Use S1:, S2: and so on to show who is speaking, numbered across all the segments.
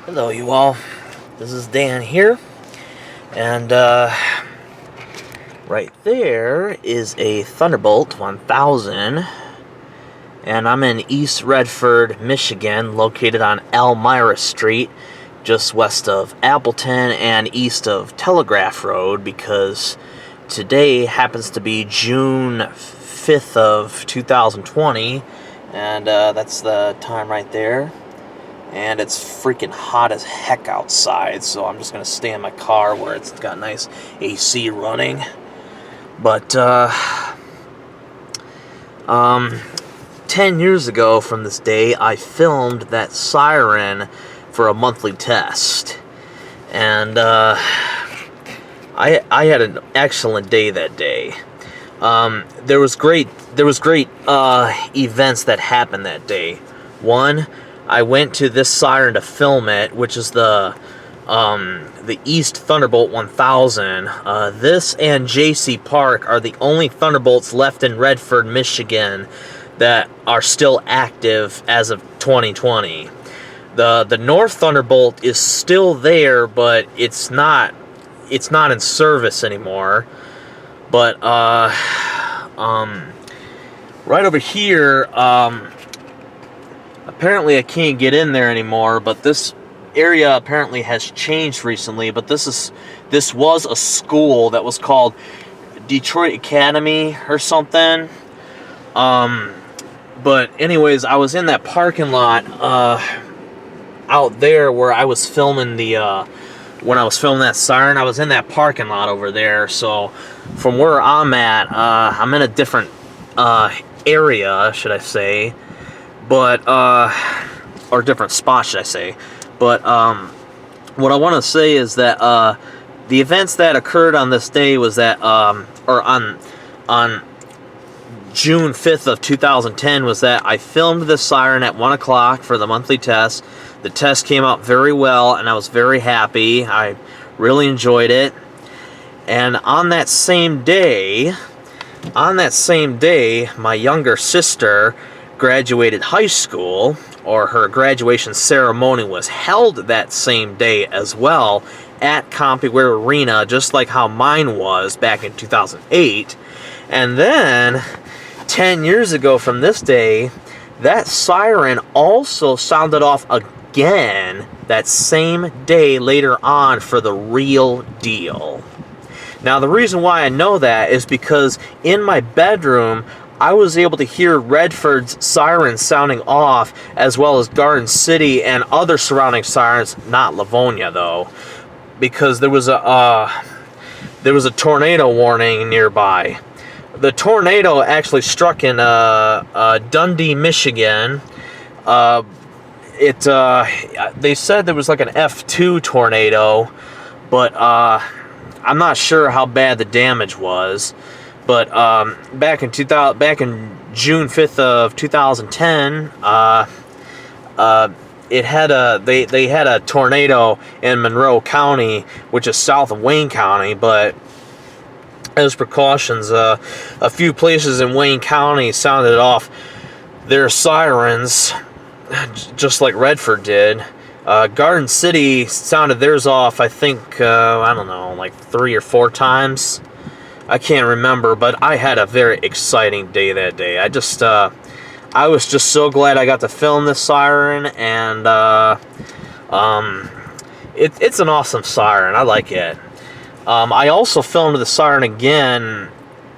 S1: Hello, you all. This is Dan here, and right there is a Thunderbolt 1000, and I'm in East Redford, Michigan, located on Elmira Street, just west of Appleton and east of Telegraph Road, because today happens to be June 5th of 2020, and that's the time right there. And it's freaking hot as heck outside, so I'm just going to stay in my car where it's got nice AC running. But 10 years ago from this day, I filmed that Siren for a monthly test. And I had an excellent day that day. There was great events that happened that day. One, I went to this siren to film it, which is the East Thunderbolt 1000. This and JC Park are the only Thunderbolts left in Redford, Michigan that are still active as of 2020. The North Thunderbolt is still there, but it's not in service anymore. But right over here, apparently I can't get in there anymore, but this area apparently has changed recently. But this was a school that was called Detroit Academy or something. But anyways, I was in that parking lot out there where I was filming when I was filming that siren. I was in that parking lot over there. So from where I'm at, I'm in a different area, should I say. But, or different spot, should I say. But, what I want to say is that, the events that occurred on this day was that, or on June 5th of 2010 was that I filmed the siren at 1 o'clock for the monthly test. The test came out very well, and I was very happy. I really enjoyed it. And on that same day, my younger sister graduated high school, or her graduation ceremony was held that same day as well at CompuWare Arena, just like how mine was back in 2008. And then 10 years ago from this day, that siren also sounded off again that same day later on for the real deal. Now, the reason why I know that is because in my bedroom I was able to hear Redford's sirens sounding off, as well as Garden City and other surrounding sirens. Not Livonia though, because there was a tornado warning nearby. The tornado actually struck in Dundee, Michigan. They said there was like an F2 tornado, but I'm not sure how bad the damage was. But back in June 5th of 2010, they had a tornado in Monroe County, which is south of Wayne County. But as precautions, a few places in Wayne County sounded off their sirens, just like Redford did. Garden City sounded theirs off, I think, I don't know, like 3 or 4 times. I can't remember, but I had a very exciting day that day. I was just so glad I got to film this siren, and it's an awesome siren. I like it. I also filmed the siren again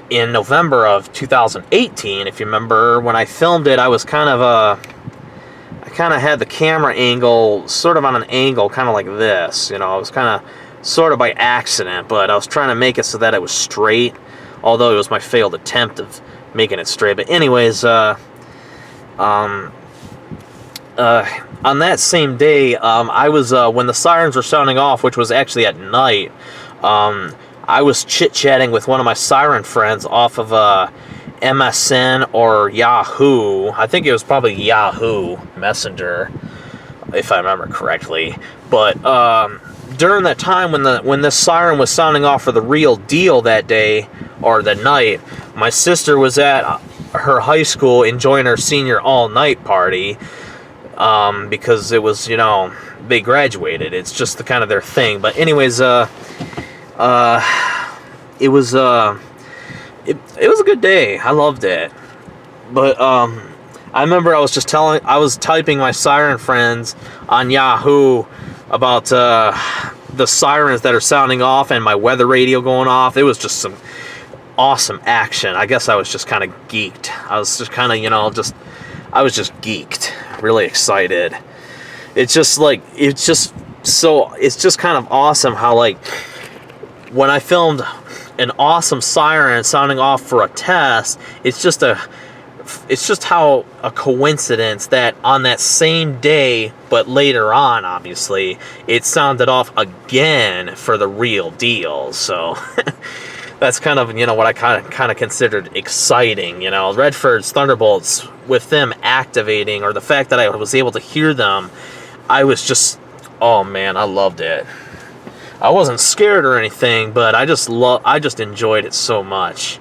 S1: in November of 2018. If you remember, when I filmed it, I was I kind of had the camera angle sort of on an angle, kind of like this. You know, I was kind of sort of by accident, but I was trying to make it so that it was straight, although it was my failed attempt of making it straight. But anyways, on that same day, I was, when the sirens were sounding off, which was actually at night, I was chit-chatting with one of my siren friends off of MSN or Yahoo. I think it was probably Yahoo Messenger, if I remember correctly. But during that time when this siren was sounding off for the real deal that day, or the night, my sister was at her high school enjoying her senior all-night party. because it was, they graduated. It's just the kind of their thing. But anyways, it was a good day. I loved it. But I remember I was typing my siren friends on Yahoo about the sirens that are sounding off and my weather radio going off. It was just some awesome action. I guess I was just kind of geeked. I was just kind of, I was just geeked, really excited. It's just kind of awesome how, like, when I filmed an awesome siren sounding off for a test, it's just how a coincidence that on that same day, but later on, obviously, it sounded off again for the real deal. So that's kind of, what I kind of considered exciting. Redford's Thunderbolts, with them activating, or the fact that I was able to hear them, I was just, oh man, I loved it. I wasn't scared or anything, but I just enjoyed it so much.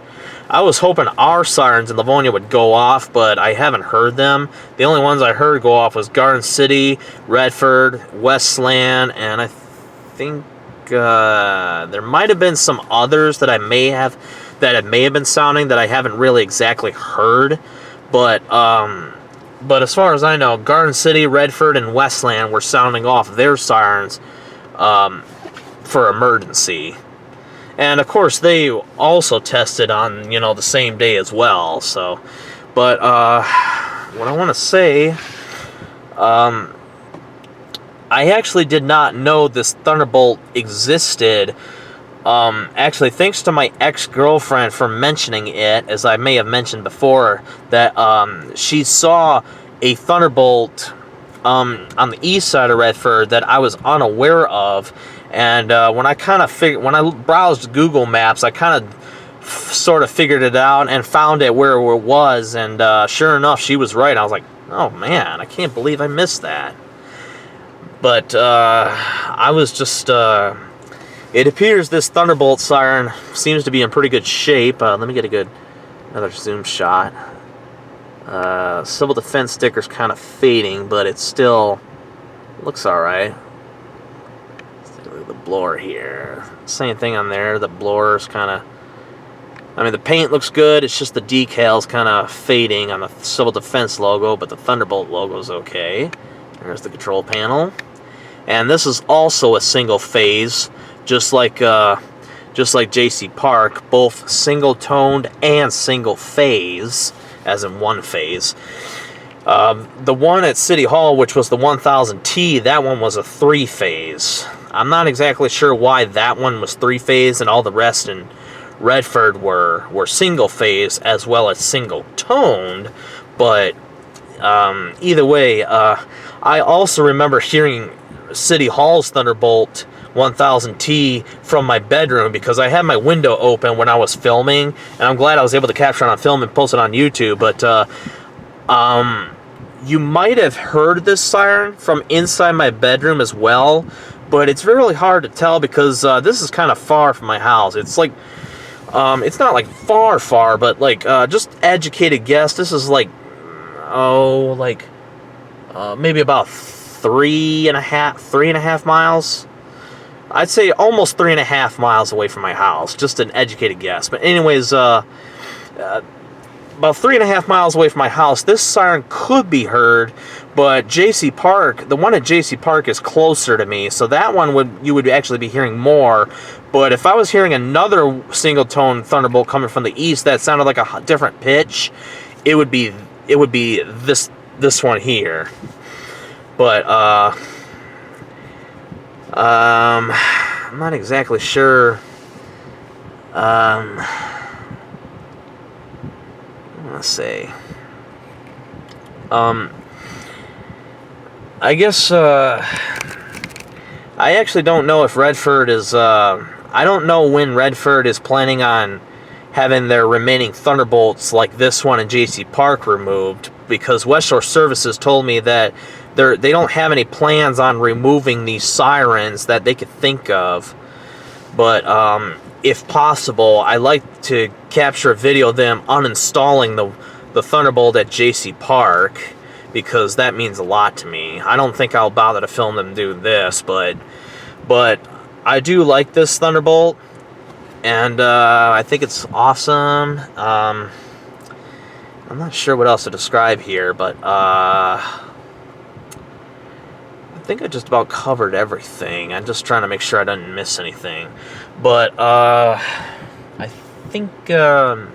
S1: I was hoping our sirens in Livonia would go off, but I haven't heard them. The only ones I heard go off was Garden City, Redford, Westland, and I think there might have been some others that may have been sounding that I haven't really exactly heard. But as far as I know, Garden City, Redford, and Westland were sounding off their sirens for emergency. And, of course, they also tested on, the same day as well. So, but what I want to say, I actually did not know this Thunderbolt existed. Actually, thanks to my ex-girlfriend for mentioning it, as I may have mentioned before, that she saw a Thunderbolt on the east side of Redford that I was unaware of. And when I browsed Google Maps, I kind of sort of figured it out and found it where it was. And sure enough, she was right. I was like, oh man, I can't believe I missed that. But I was just, it appears this Thunderbolt siren seems to be in pretty good shape. Let me get another zoom shot. Civil defense sticker's kind of fading, but it still looks alright. The blower here, same thing on there. The blower's kind of, the paint looks good. It's just the decals kind of fading on the Civil Defense logo, but the Thunderbolt logo's okay. There's the control panel, and this is also a single phase, just like JC Park, both single toned and single phase, as in one phase. The one at City Hall, which was the 1000T, that one was a 3-phase. I'm not exactly sure why that one was 3-phase and all the rest in Redford were single-phase as well as single-toned, but either way, I also remember hearing City Hall's Thunderbolt 1000T from my bedroom because I had my window open when I was filming, and I'm glad I was able to capture it on film and post it on YouTube, but you might have heard this siren from inside my bedroom as well, but it's really hard to tell because this is kind of far from my house. It's like, it's not like far, but like, just educated guess, this is like, maybe about 3.5 miles. I'd say almost 3.5 miles away from my house, just an educated guess. But anyways, about 3.5 miles away from my house, this siren could be heard, but JC Park, the one at JC Park is closer to me, so that one you would actually be hearing more. But if I was hearing another single tone Thunderbolt coming from the east that sounded like a different pitch, it would be this one here. But I'm not exactly sure. Let's see. I guess I actually don't know if Redford is I don't know when Redford is planning on having their remaining Thunderbolts like this one in JC Park removed, because West Shore Services told me that they don't have any plans on removing these sirens that they could think of. But if possible, I like to capture a video of them uninstalling the Thunderbolt at JC Park, because that means a lot to me. I don't think I'll bother to film them do this, but I do like this Thunderbolt, and I think it's awesome. I'm not sure what else to describe here, but I think I just about covered everything. I'm just trying to make sure I didn't miss anything. But I think let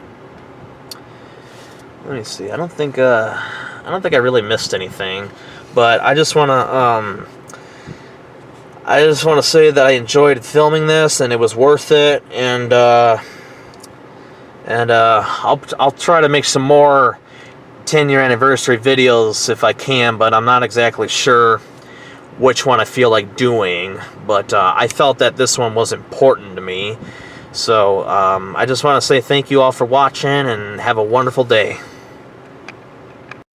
S1: me see. I don't think I really missed anything. But I just want to say that I enjoyed filming this, and it was worth it. And I'll try to make some more 10-year anniversary videos if I can, but I'm not exactly sure which one I feel like doing. But I felt that this one was important to me. So I just want to say thank you all for watching, and have a wonderful day.